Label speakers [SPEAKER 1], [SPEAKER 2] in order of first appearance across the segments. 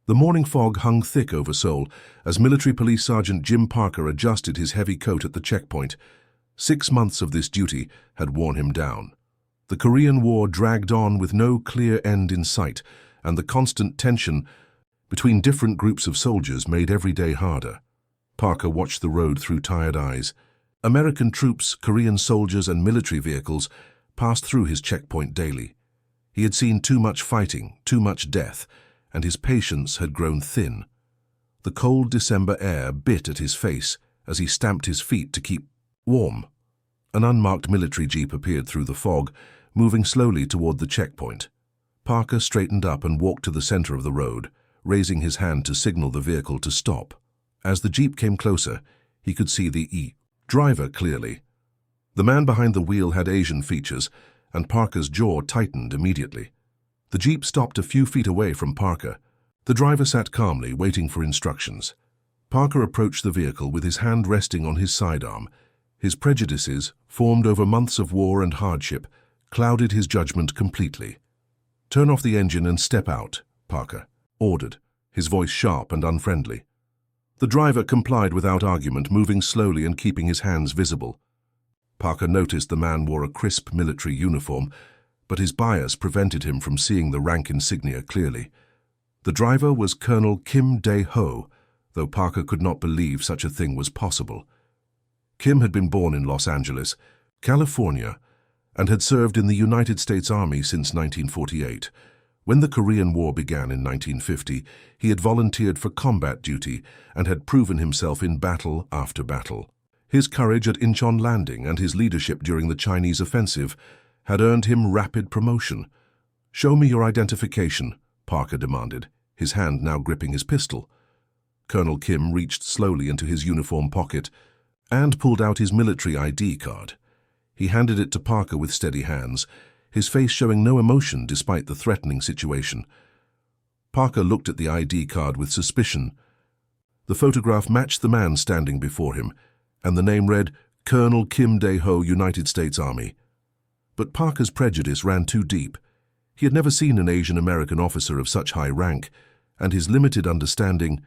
[SPEAKER 1] The morning fog hung thick over Seoul as Military Police Sergeant Jim Parker adjusted his heavy coat at the checkpoint. 6 months of this duty had worn him down. The Korean War dragged on with no clear end in sight, and the constant tension between different groups of soldiers made every day harder. Parker watched the road through tired eyes. American troops, Korean soldiers, and military vehicles passed through his checkpoint daily. He had seen too much fighting, too much death, and his patience had grown thin. The cold December air bit at his face as he stamped his feet to keep warm. An unmarked military jeep appeared through the fog, moving slowly toward the checkpoint. Parker straightened up and walked to the center of the road, raising his hand to signal the vehicle to stop. As the jeep came closer, he could see the driver clearly. The man behind the wheel had Asian features, and Parker's jaw tightened immediately. The jeep stopped a few feet away from Parker. The driver sat calmly, waiting for instructions. Parker approached the vehicle with his hand resting on his sidearm. His prejudices, formed over months of war and hardship, clouded his judgment completely. "Turn off the engine and step out," Parker ordered, his voice sharp and unfriendly. The driver complied without argument, moving slowly and keeping his hands visible. Parker noticed the man wore a crisp military uniform, but his bias prevented him from seeing the rank insignia clearly. The driver was Colonel Kim Dae-ho, though Parker could not believe such a thing was possible. Kim had been born in Los Angeles, California, and had served in the United States Army since 1948. When the Korean War began in 1950, he had volunteered for combat duty and had proven himself in battle after battle. His courage at Incheon Landing and his leadership during the Chinese offensive had earned him rapid promotion. "Show me your identification," Parker demanded, his hand now gripping his pistol. Colonel Kim reached slowly into his uniform pocket and pulled out his military ID card. He handed it to Parker with steady hands, his face showing no emotion despite the threatening situation. Parker looked at the ID card with suspicion. The photograph matched the man standing before him, and the name read, "Colonel Kim Dae-ho, United States Army." But Parker's prejudice ran too deep. He had never seen an Asian American officer of such high rank, and his limited understanding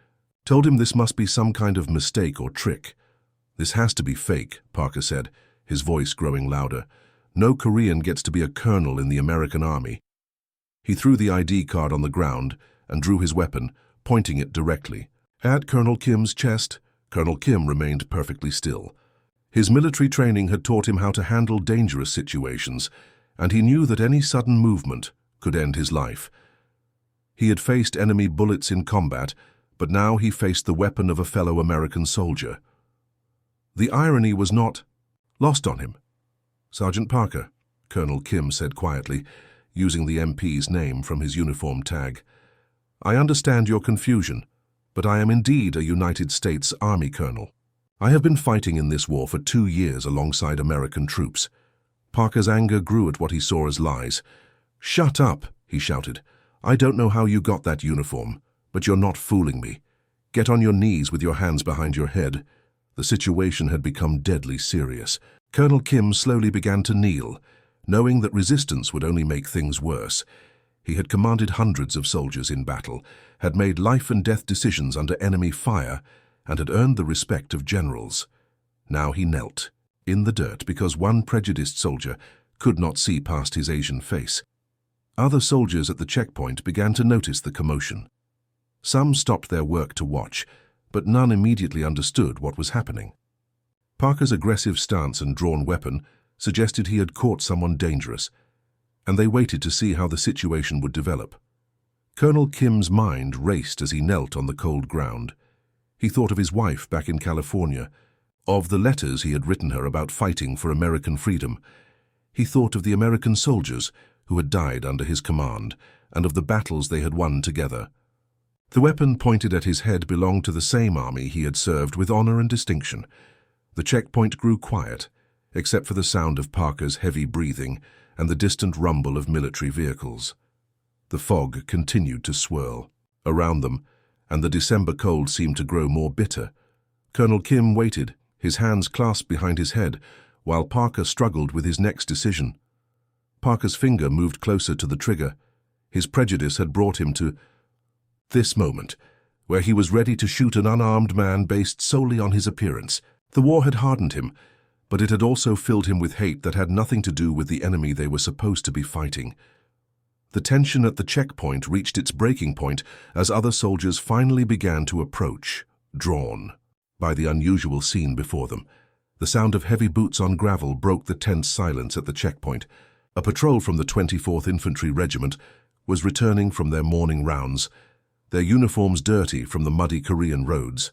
[SPEAKER 1] told him this must be some kind of mistake or trick. "This has to be fake," Parker said, his voice growing louder. "No Korean gets to be a colonel in the American Army." He threw the ID card on the ground and drew his weapon, pointing it directly at Colonel Kim's chest. Colonel Kim remained perfectly still. His military training had taught him how to handle dangerous situations, and he knew that any sudden movement could end his life. He had faced enemy bullets in combat, but now he faced the weapon of a fellow American soldier. The irony was not lost on him. "Sergeant Parker," Colonel Kim said quietly, using the MP's name from his uniform tag. "I understand your confusion, but I am indeed a United States Army colonel. I have been fighting in this war for 2 years alongside American troops." Parker's anger grew at what he saw as lies. "Shut up," he shouted. "I don't know how you got that uniform, but you're not fooling me. Get on your knees with your hands behind your head." The situation had become deadly serious. Colonel Kim slowly began to kneel, knowing that resistance would only make things worse. He had commanded hundreds of soldiers in battle, had made life-and-death decisions under enemy fire, and had earned the respect of generals. Now he knelt, in the dirt, because one prejudiced soldier could not see past his Asian face. Other soldiers at the checkpoint began to notice the commotion. Some stopped their work to watch, but none immediately understood what was happening. Parker's aggressive stance and drawn weapon suggested he had caught someone dangerous, and they waited to see how the situation would develop. Colonel Kim's mind raced as he knelt on the cold ground. He thought of his wife back in California, of the letters he had written her about fighting for American freedom. He thought of the American soldiers who had died under his command, and of the battles they had won together. The weapon pointed at his head belonged to the same army he had served with honor and distinction. The checkpoint grew quiet, except for the sound of Parker's heavy breathing and the distant rumble of military vehicles. The fog continued to swirl around them, and the December cold seemed to grow more bitter. Colonel Kim waited, his hands clasped behind his head, while Parker struggled with his next decision. Parker's finger moved closer to the trigger. His prejudice had brought him to This moment, where he was ready to shoot an unarmed man based solely on his appearance. The war had hardened him, but it had also filled him with hate that had nothing to do with the enemy they were supposed to be fighting. The tension at the checkpoint reached its breaking point as other soldiers finally began to approach, drawn by the unusual scene before them. The sound of heavy boots on gravel broke the tense silence at the checkpoint. A patrol from the 24th Infantry Regiment was returning from their morning rounds, their uniforms dirty from the muddy Korean roads.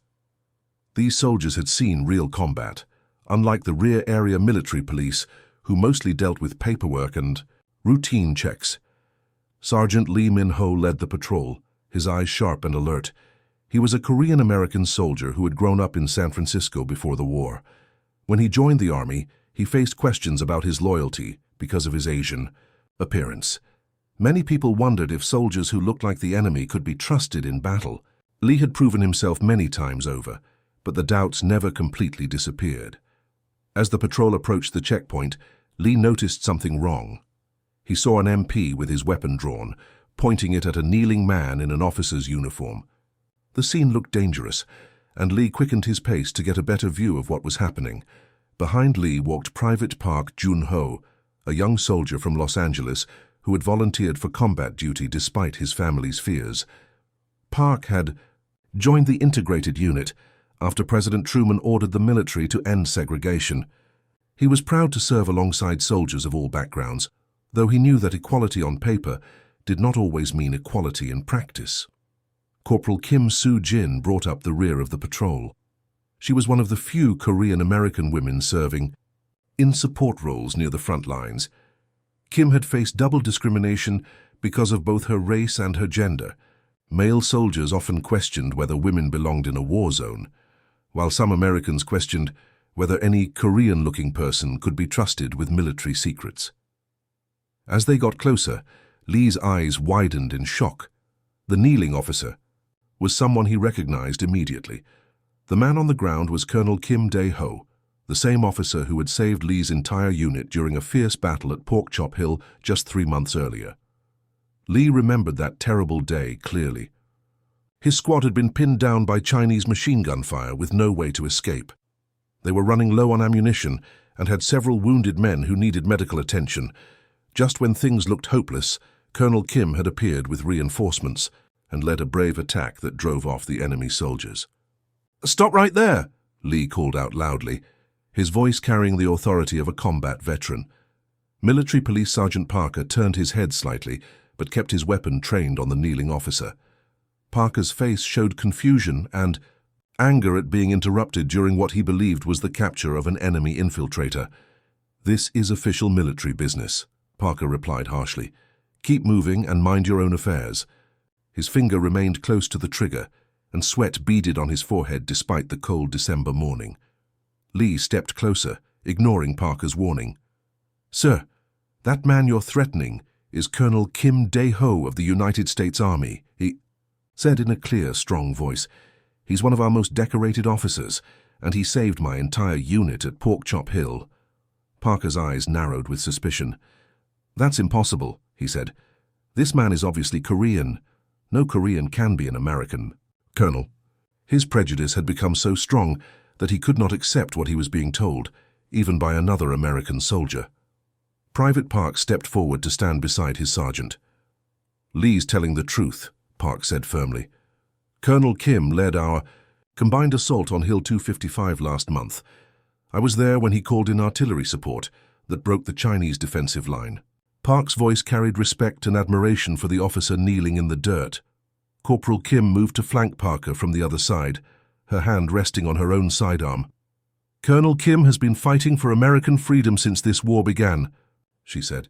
[SPEAKER 1] These soldiers had seen real combat, unlike the rear area military police, who mostly dealt with paperwork and routine checks. Sergeant Lee Min-ho led the patrol, his eyes sharp and alert. He was a Korean-American soldier who had grown up in San Francisco before the war. When he joined the army, he faced questions about his loyalty because of his Asian appearance. Many people wondered if soldiers who looked like the enemy could be trusted in battle. Lee had proven himself many times over, but the doubts never completely disappeared. As the patrol approached the checkpoint, Lee noticed something wrong. He saw an MP with his weapon drawn, pointing it at a kneeling man in an officer's uniform. The scene looked dangerous, and Lee quickened his pace to get a better view of what was happening. Behind Lee walked Private Park Jun-ho, a young soldier from Los Angeles who had volunteered for combat duty despite his family's fears. Park had joined the integrated unit after President Truman ordered the military to end segregation. He was proud to serve alongside soldiers of all backgrounds, though he knew that equality on paper did not always mean equality in practice. Corporal Kim Soo-jin brought up the rear of the patrol. She was one of the few Korean-American women serving in support roles near the front lines. Kim had faced double discrimination because of both her race and her gender. Male soldiers often questioned whether women belonged in a war zone, while some Americans questioned whether any Korean-looking person could be trusted with military secrets. As they got closer, Lee's eyes widened in shock. The kneeling officer was someone he recognized immediately. The man on the ground was Colonel Kim Dae-ho, the same officer who had saved Lee's entire unit during a fierce battle at Porkchop Hill just 3 months earlier. Lee remembered that terrible day clearly. His squad had been pinned down by Chinese machine gun fire with no way to escape. They were running low on ammunition and had several wounded men who needed medical attention. Just when things looked hopeless, Colonel Kim had appeared with reinforcements and led a brave attack that drove off the enemy soldiers. "Stop right there!" Lee called out loudly, his voice carrying the authority of a combat veteran. Military Police Sergeant Parker turned his head slightly, but kept his weapon trained on the kneeling officer. Parker's face showed confusion and anger at being interrupted during what he believed was the capture of an enemy infiltrator. "This is official military business," Parker replied harshly. "Keep moving and mind your own affairs." His finger remained close to the trigger, and sweat beaded on his forehead despite the cold December morning. Lee stepped closer, ignoring Parker's warning. "Sir, that man you're threatening is Colonel Kim Dae-ho of the United States Army," he said in a clear, strong voice. "He's one of our most decorated officers, and he saved my entire unit at Porkchop Hill." Parker's eyes narrowed with suspicion. "That's impossible," he said. "This man is obviously Korean. No Korean can be an American." "Colonel." His prejudice had become so strong that he could not accept what he was being told, even by another American soldier. Private Park stepped forward to stand beside his sergeant. "Lee's telling the truth," Park said firmly. "Colonel Kim led our combined assault on Hill 255 last month. I was there when he called in artillery support that broke the Chinese defensive line." Park's voice carried respect and admiration for the officer kneeling in the dirt. Corporal Kim moved to flank Parker from the other side, her hand resting on her own sidearm. "Colonel Kim has been fighting for American freedom since this war began," she said.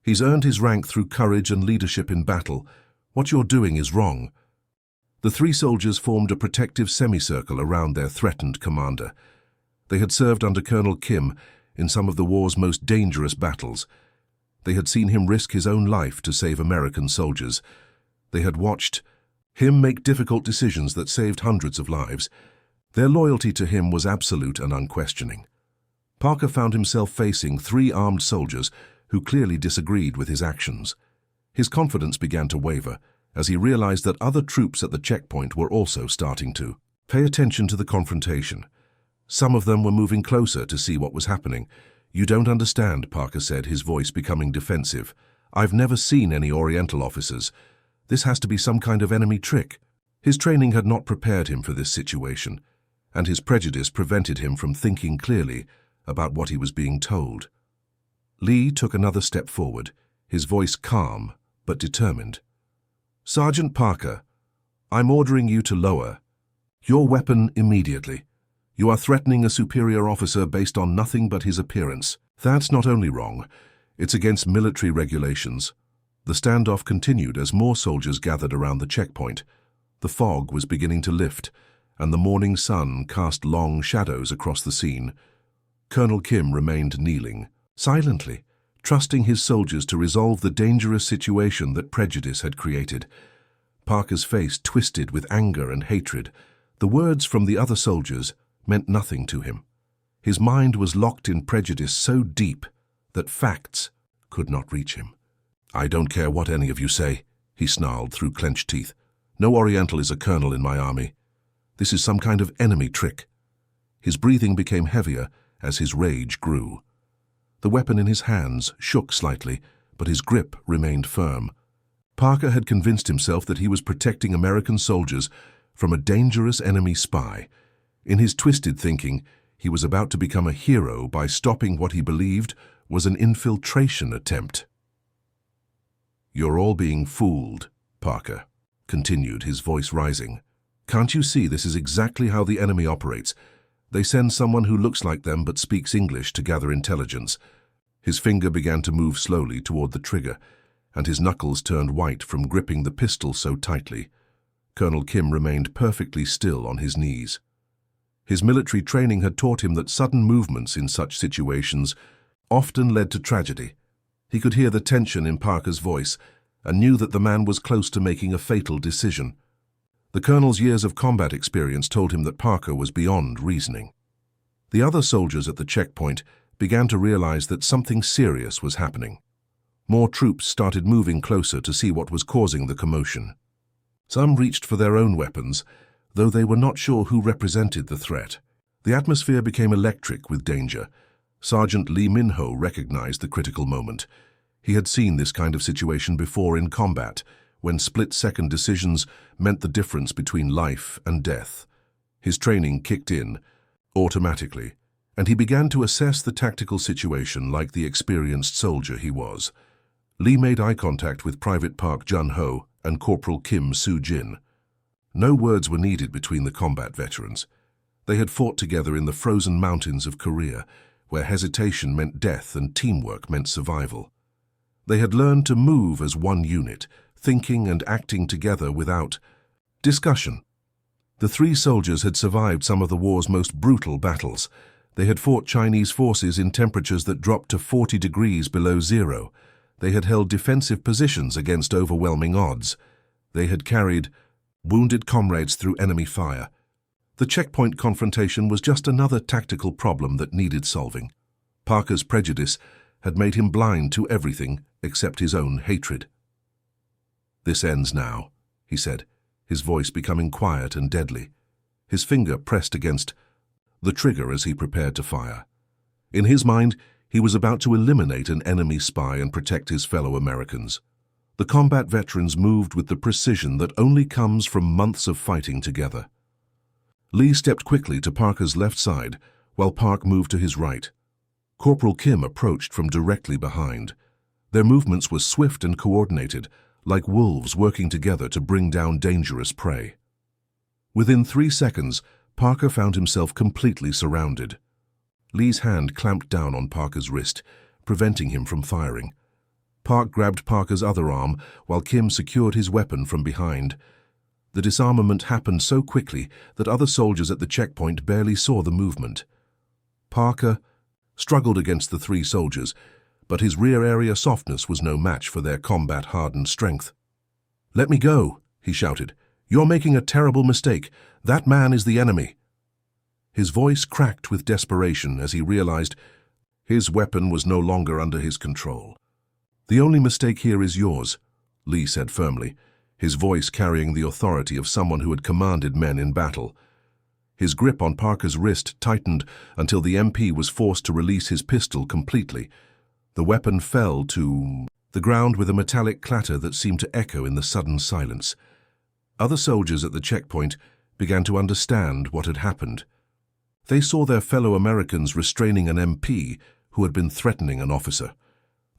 [SPEAKER 1] "He's earned his rank through courage and leadership in battle. What you're doing is wrong." The three soldiers formed a protective semicircle around their threatened commander. They had served under Colonel Kim in some of the war's most dangerous battles. They had seen him risk his own life to save American soldiers. They had watched him make difficult decisions that saved hundreds of lives. Their loyalty to him was absolute and unquestioning. Parker found himself facing 3 armed soldiers who clearly disagreed with his actions. His confidence began to waver, as he realized that other troops at the checkpoint were also starting to pay attention to the confrontation. Some of them were moving closer to see what was happening. "You don't understand," Parker said, his voice becoming defensive. "I've never seen any Oriental officers. This has to be some kind of enemy trick." His training had not prepared him for this situation, and his prejudice prevented him from thinking clearly about what he was being told. Lee took another step forward, his voice calm but determined. "Sergeant Parker, I'm ordering you to lower your weapon immediately. You are threatening a superior officer based on nothing but his appearance. That's not only wrong, it's against military regulations." The standoff continued as more soldiers gathered around the checkpoint. The fog was beginning to lift, and the morning sun cast long shadows across the scene. Colonel Kim remained kneeling, silently, trusting his soldiers to resolve the dangerous situation that prejudice had created. Parker's face twisted with anger and hatred. The words from the other soldiers meant nothing to him. His mind was locked in prejudice so deep that facts could not reach him. "I don't care what any of you say," he snarled through clenched teeth. "No Oriental is a colonel in my army. This is some kind of enemy trick." His breathing became heavier as his rage grew. The weapon in his hands shook slightly, but his grip remained firm. Parker had convinced himself that he was protecting American soldiers from a dangerous enemy spy. In his twisted thinking, he was about to become a hero by stopping what he believed was an infiltration attempt. "You're all being fooled," Parker continued, his voice rising. "Can't you see this is exactly how the enemy operates? They send someone who looks like them but speaks English to gather intelligence." His finger began to move slowly toward the trigger, and his knuckles turned white from gripping the pistol so tightly. Colonel Kim remained perfectly still on his knees. His military training had taught him that sudden movements in such situations often led to tragedy. He could hear the tension in Parker's voice and knew that the man was close to making a fatal decision. The colonel's years of combat experience told him that Parker was beyond reasoning. The other soldiers at the checkpoint began to realize that something serious was happening. More troops started moving closer to see what was causing the commotion. Some reached for their own weapons, though they were not sure who represented the threat. The atmosphere became electric with danger. Sergeant Lee Minho recognized the critical moment. He had seen this kind of situation before in combat, when split-second decisions meant the difference between life and death. His training kicked in automatically, and he began to assess the tactical situation like the experienced soldier he was. Lee made eye contact with Private Park Jun-ho and Corporal Kim Soo-jin. No words were needed between the combat veterans. They had fought together in the frozen mountains of Korea, where hesitation meant death and teamwork meant survival. They had learned to move as one unit, thinking and acting together without discussion. The three soldiers had survived some of the war's most brutal battles. They had fought Chinese forces in temperatures that dropped to 40 degrees below zero. They had held defensive positions against overwhelming odds. They had carried wounded comrades through enemy fire. The checkpoint confrontation was just another tactical problem that needed solving. Parker's prejudice had made him blind to everything except his own hatred. "This ends now," he said, his voice becoming quiet and deadly. His finger pressed against the trigger as he prepared to fire. In his mind, he was about to eliminate an enemy spy and protect his fellow Americans. The combat veterans moved with the precision that only comes from months of fighting together. Lee stepped quickly to Parker's left side, while Park moved to his right. Corporal Kim approached from directly behind. Their movements were swift and coordinated, like wolves working together to bring down dangerous prey. Within 3 seconds, Parker found himself completely surrounded. Lee's hand clamped down on Parker's wrist, preventing him from firing. Park grabbed Parker's other arm, while Kim secured his weapon from behind. The disarmament happened so quickly that other soldiers at the checkpoint barely saw the movement. Parker struggled against the 3 soldiers, but his rear area softness was no match for their combat-hardened strength. "Let me go," he shouted. "You're making a terrible mistake. That man is the enemy." His voice cracked with desperation as he realized his weapon was no longer under his control. "The only mistake here is yours," Lee said firmly. his voice carrying the authority of someone who had commanded men in battle. His grip on Parker's wrist tightened until the MP was forced to release his pistol completely. The weapon fell to the ground with a metallic clatter that seemed to echo in the sudden silence. Other soldiers at the checkpoint began to understand what had happened. They saw their fellow Americans restraining an MP who had been threatening an officer.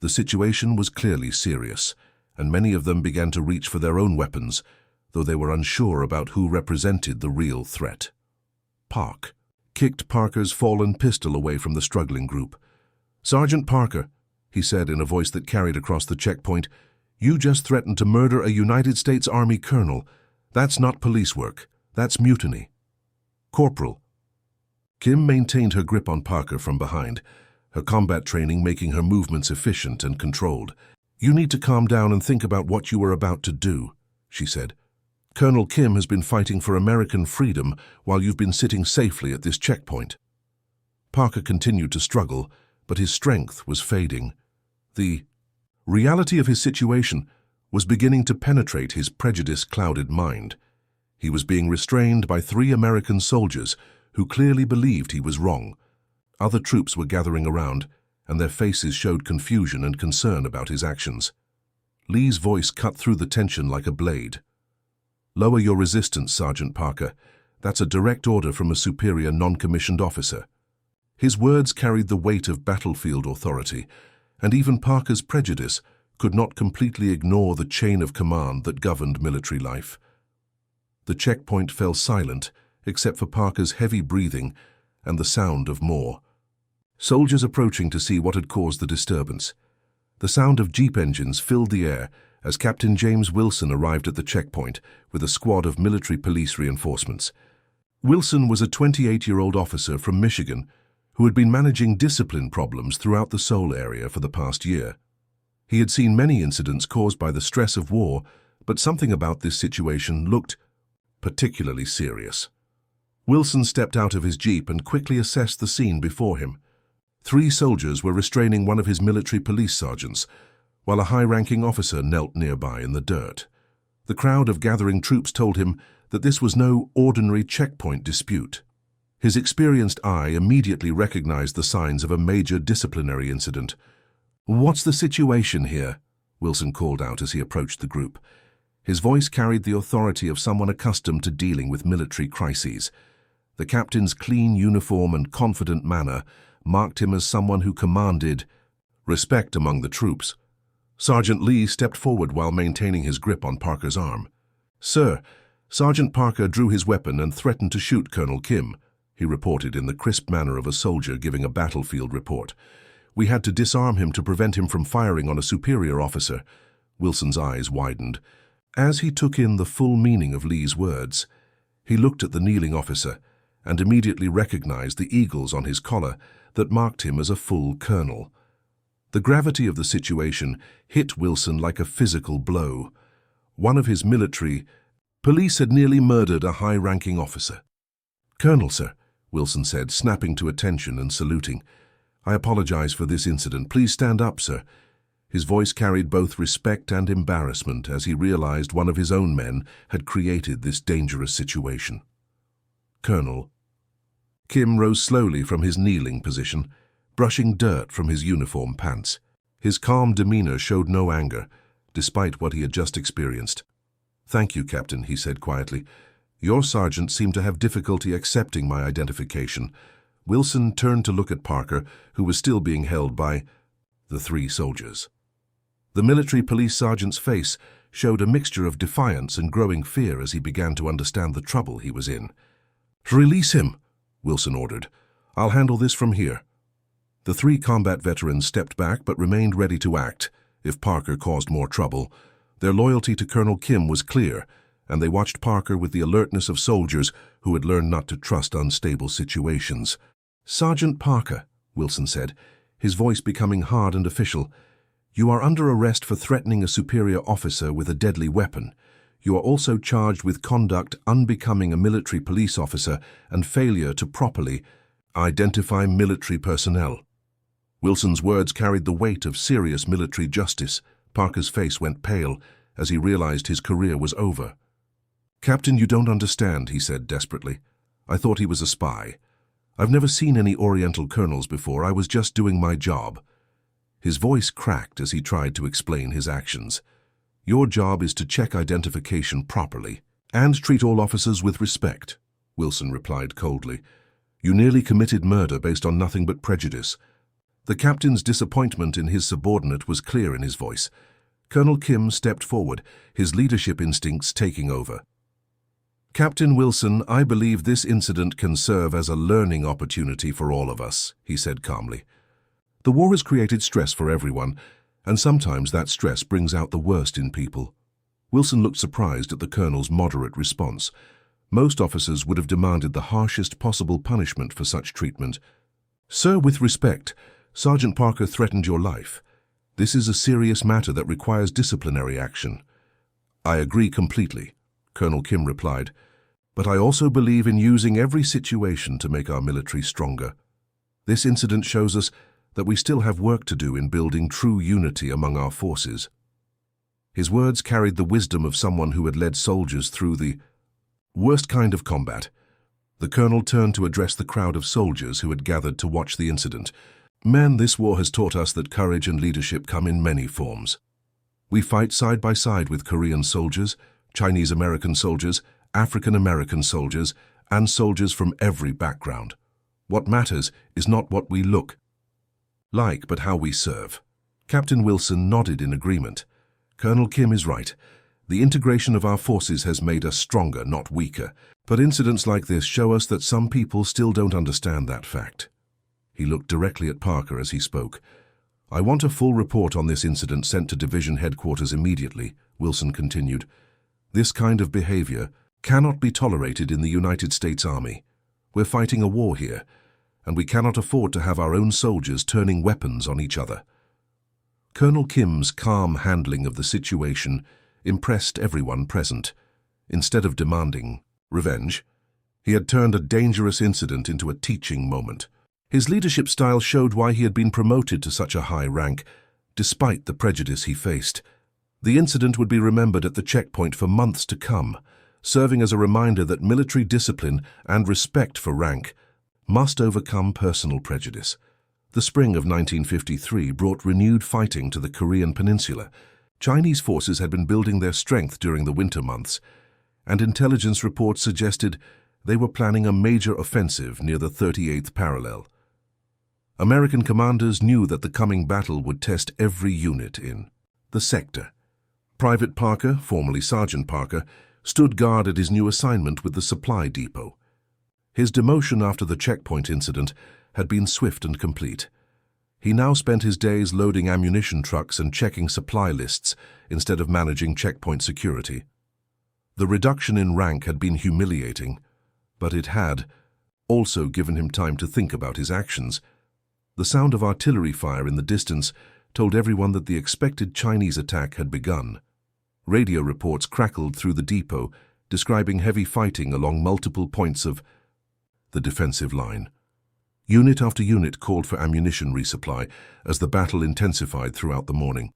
[SPEAKER 1] The situation was clearly serious, and many of them began to reach for their own weapons, though they were unsure about who represented the real threat. Park kicked Parker's fallen pistol away from the struggling group. "Sergeant Parker," he said in a voice that carried across the checkpoint, "you just threatened to murder a United States Army colonel. That's not police work. That's mutiny." "Corporal." Kim maintained her grip on Parker from behind, her combat training making her movements efficient and controlled. "You need to calm down and think about what you are about to do," she said. "Colonel Kim has been fighting for American freedom while you've been sitting safely at this checkpoint." Parker continued to struggle, but his strength was fading. The reality of his situation was beginning to penetrate his prejudice-clouded mind. He was being restrained by 3 American soldiers who clearly believed he was wrong. Other troops were gathering around, and their faces showed confusion and concern about his actions. Lee's voice cut through the tension like a blade. "Lower your resistance, Sergeant Parker. That's a direct order from a superior non-commissioned officer." His words carried the weight of battlefield authority, and even Parker's prejudice could not completely ignore the chain of command that governed military life. The checkpoint fell silent, except for Parker's heavy breathing and the sound of more soldiers approaching to see what had caused the disturbance. The sound of jeep engines filled the air as Captain James Wilson arrived at the checkpoint with a squad of military police reinforcements. Wilson was a 28-year-old officer from Michigan who had been managing discipline problems throughout the Seoul area for the past year. He had seen many incidents caused by the stress of war, but something about this situation looked particularly serious. Wilson stepped out of his jeep and quickly assessed the scene before him. 3 soldiers were restraining one of his military police sergeants, while a high-ranking officer knelt nearby in the dirt. The crowd of gathering troops told him that this was no ordinary checkpoint dispute. His experienced eye immediately recognized the signs of a major disciplinary incident. "What's the situation here?" Wilson called out as he approached the group. His voice carried the authority of someone accustomed to dealing with military crises. The captain's clean uniform and confident manner marked him as someone who commanded respect among the troops. Sergeant Lee stepped forward while maintaining his grip on Parker's arm. "Sir, Sergeant Parker drew his weapon and threatened to shoot Colonel Kim," he reported in the crisp manner of a soldier giving a battlefield report. "We had to disarm him to prevent him from firing on a superior officer." Wilson's eyes widened. As he took in the full meaning of Lee's words, he looked at the kneeling officer and immediately recognized the eagles on his collar that marked him as a full colonel. The gravity of the situation hit Wilson like a physical blow. One of his military police had nearly murdered a high-ranking officer. "Colonel, sir," Wilson said, snapping to attention and saluting. "I apologize for this incident. Please stand up, sir." His voice carried both respect and embarrassment as he realized one of his own men had created this dangerous situation. "Colonel." Kim rose slowly from his kneeling position, brushing dirt from his uniform pants. His calm demeanor showed no anger, despite what he had just experienced. "Thank you, Captain," he said quietly. "Your sergeant seemed to have difficulty accepting my identification." Wilson turned to look at Parker, who was still being held by the 3 soldiers. The military police sergeant's face showed a mixture of defiance and growing fear as he began to understand the trouble he was in. "Release him," Wilson ordered. "I'll handle this from here." The 3 combat veterans stepped back but remained ready to act if Parker caused more trouble. Their loyalty to Colonel Kim was clear, and they watched Parker with the alertness of soldiers who had learned not to trust unstable situations. "Sergeant Parker," Wilson said, his voice becoming hard and official, "you are under arrest for threatening a superior officer with a deadly weapon. You are also charged with conduct unbecoming a military police officer and failure to properly identify military personnel." Wilson's words carried the weight of serious military justice. Parker's face went pale, as he realized his career was over. "Captain, you don't understand," he said desperately. "I thought he was a spy. I've never seen any Oriental colonels before. I was just doing my job." His voice cracked as he tried to explain his actions. "Your job is to check identification properly and treat all officers with respect," Wilson replied coldly. "You nearly committed murder based on nothing but prejudice." The captain's disappointment in his subordinate was clear in his voice. Colonel Kim stepped forward, his leadership instincts taking over. "Captain Wilson, I believe this incident can serve as a learning opportunity for all of us," he said calmly. "The war has created stress for everyone, and sometimes that stress brings out the worst in people." Wilson looked surprised at the colonel's moderate response. Most officers would have demanded the harshest possible punishment for such treatment. "Sir, with respect, Sergeant Parker threatened your life. This is a serious matter that requires disciplinary action." "I agree completely," Colonel Kim replied, "but I also believe in using every situation to make our military stronger. This incident shows us that we still have work to do in building true unity among our forces." His words carried the wisdom of someone who had led soldiers through the worst kind of combat. The colonel turned to address the crowd of soldiers who had gathered to watch the incident. "Men, this war has taught us that courage and leadership come in many forms. We fight side by side with Korean soldiers, Chinese-American soldiers, African-American soldiers, and soldiers from every background. What matters is not what we look like, but how we serve." Captain Wilson nodded in agreement. "Colonel Kim is right. The integration of our forces has made us stronger, not weaker. But incidents like this show us that some people still don't understand that fact." He looked directly at Parker as he spoke. "I want a full report on this incident sent to division headquarters immediately," Wilson continued. "This kind of behavior cannot be tolerated in the United States Army. We're fighting a war here, and we cannot afford to have our own soldiers turning weapons on each other." Colonel Kim's calm handling of the situation impressed everyone present. Instead of demanding revenge, he had turned a dangerous incident into a teaching moment. His leadership style showed why he had been promoted to such a high rank, despite the prejudice he faced. The incident would be remembered at the checkpoint for months to come, serving as a reminder that military discipline and respect for rank must overcome personal prejudice. The spring of 1953 brought renewed fighting to the Korean peninsula. Chinese forces had been building their strength during the winter months, and intelligence reports suggested they were planning a major offensive near the 38th parallel. American commanders knew that the coming battle would test every unit in the sector. Private Parker, formerly Sergeant Parker, stood guard at his new assignment with the supply depot. His demotion after the checkpoint incident had been swift and complete. He now spent his days loading ammunition trucks and checking supply lists instead of managing checkpoint security. The reduction in rank had been humiliating, but it had also given him time to think about his actions. The sound of artillery fire in the distance told everyone that the expected Chinese attack had begun. Radio reports crackled through the depot, describing heavy fighting along multiple points of the defensive line. Unit after unit called for ammunition resupply as the battle intensified throughout the morning.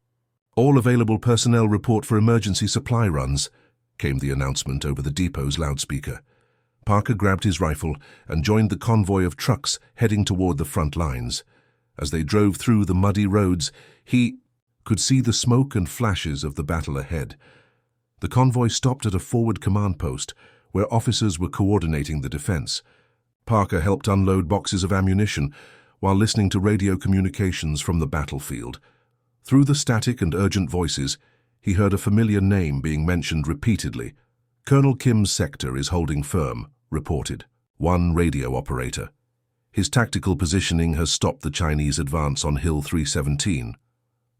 [SPEAKER 1] "All available personnel report for emergency supply runs," came the announcement over the depot's loudspeaker. Parker grabbed his rifle and joined the convoy of trucks heading toward the front lines. As they drove through the muddy roads, he could see the smoke and flashes of the battle ahead. The convoy stopped at a forward command post where officers were coordinating the defense. Parker helped unload boxes of ammunition while listening to radio communications from the battlefield. Through the static and urgent voices, he heard a familiar name being mentioned repeatedly. "Colonel Kim's sector is holding firm," reported one radio operator. "His tactical positioning has stopped the Chinese advance on Hill 317.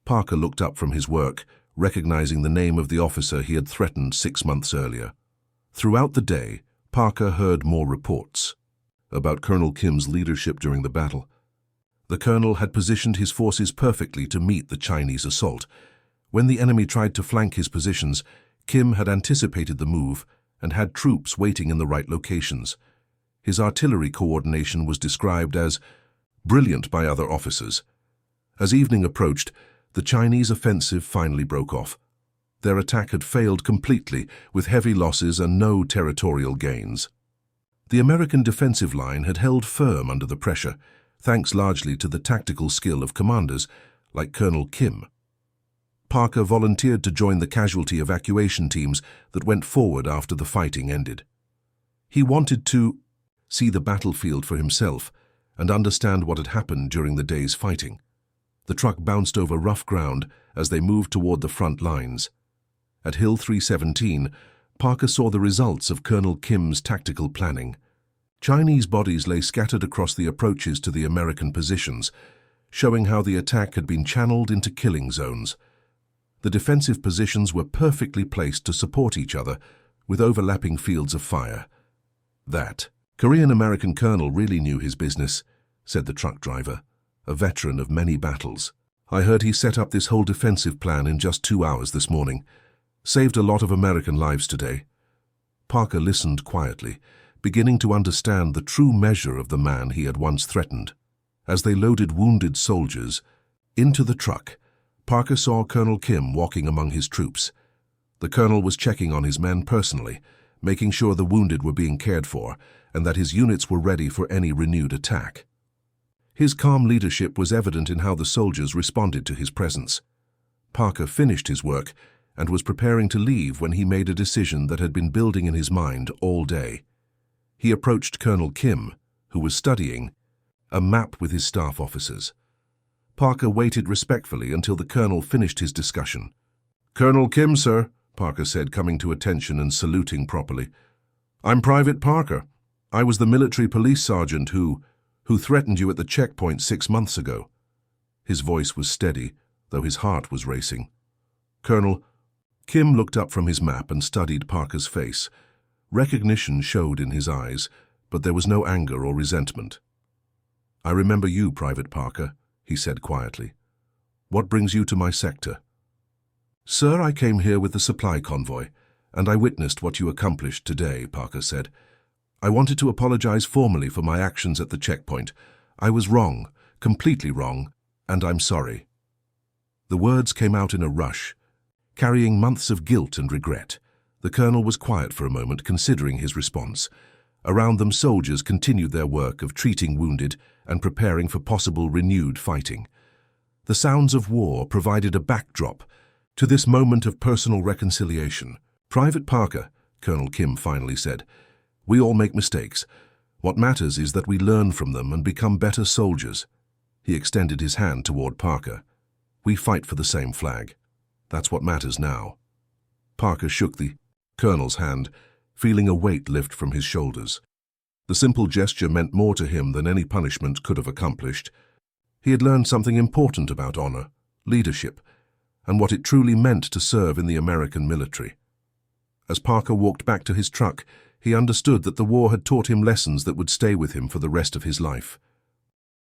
[SPEAKER 1] Parker looked up from his work, recognizing the name of the officer he had threatened 6 months earlier. Throughout the day, Parker heard more reports about Colonel Kim's leadership during the battle. The colonel had positioned his forces perfectly to meet the Chinese assault. When the enemy tried to flank his positions, Kim had anticipated the move and had troops waiting in the right locations. His artillery coordination was described as brilliant by other officers. As evening approached, the Chinese offensive finally broke off. Their attack had failed completely, with heavy losses and no territorial gains. The American defensive line had held firm under the pressure, thanks largely to the tactical skill of commanders like Colonel Kim. Parker volunteered to join the casualty evacuation teams that went forward after the fighting ended. He wanted to see the battlefield for himself and understand what had happened during the day's fighting. The truck bounced over rough ground as they moved toward the front lines. At Hill 317, Parker saw the results of Colonel Kim's tactical planning. Chinese bodies lay scattered across the approaches to the American positions, showing how the attack had been channeled into killing zones. The defensive positions were perfectly placed to support each other, with overlapping fields of fire. That Korean-American colonel really knew his business, said the truck driver, a veteran of many battles. I heard he set up this whole defensive plan in just 2 hours this morning. Saved a lot of American lives today. Parker listened quietly, beginning to understand the true measure of the man he had once threatened. As they loaded wounded soldiers into the truck, Parker saw Colonel Kim walking among his troops. The colonel was checking on his men personally, making sure the wounded were being cared for and that his units were ready for any renewed attack. His calm leadership was evident in how the soldiers responded to his presence. Parker finished his work and was preparing to leave when he made a decision that had been building in his mind all day. He approached Colonel Kim, who was studying a map with his staff officers. Parker waited respectfully until the colonel finished his discussion. "Colonel Kim, sir," Parker said, coming to attention and saluting properly. "I'm Private Parker. I was the military police sergeant who threatened you at the checkpoint 6 months ago." His voice was steady, though his heart was racing. "Colonel..." Kim looked up from his map and studied Parker's face. Recognition showed in his eyes, but there was no anger or resentment. "I remember you, Private Parker," he said quietly. "What brings you to my sector?" "Sir, I came here with the supply convoy, and I witnessed what you accomplished today," Parker said. "I wanted to apologize formally for my actions at the checkpoint. I was wrong, completely wrong, and I'm sorry." The words came out in a rush, carrying months of guilt and regret. The colonel was quiet for a moment, considering his response. Around them, soldiers continued their work of treating wounded and preparing for possible renewed fighting. The sounds of war provided a backdrop to this moment of personal reconciliation. "Private Parker," Colonel Kim finally said, "we all make mistakes. What matters is that we learn from them and become better soldiers." He extended his hand toward Parker. "We fight for the same flag. That's what matters now." Parker shook the colonel's hand, feeling a weight lift from his shoulders. The simple gesture meant more to him than any punishment could have accomplished. He had learned something important about honor, leadership, and what it truly meant to serve in the American military. As Parker walked back to his truck, he understood that the war had taught him lessons that would stay with him for the rest of his life.